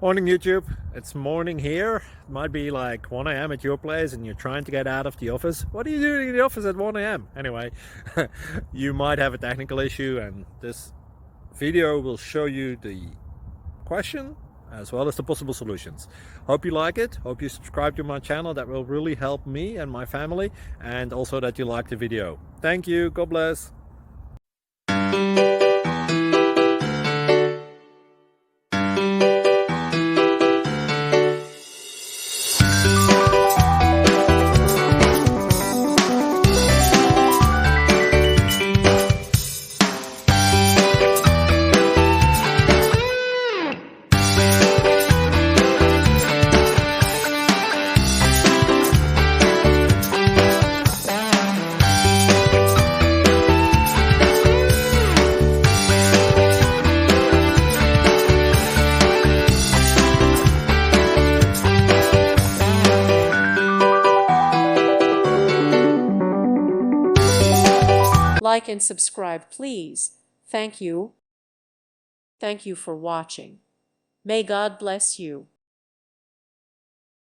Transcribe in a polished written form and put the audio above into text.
Morning YouTube, it's morning here. It might be like 1 a.m. at your place and you're trying to get out of the office. What are you doing in the office at 1 a.m.? Anyway, you might have a technical issue and this video will show you the question as well as the possible solutions. Hope you like it, hope you subscribe to my channel. That will really help me and my family, and also that you like the video. Thank you, God bless. Like and subscribe, please. Thank you. Thank you for watching. May God bless you.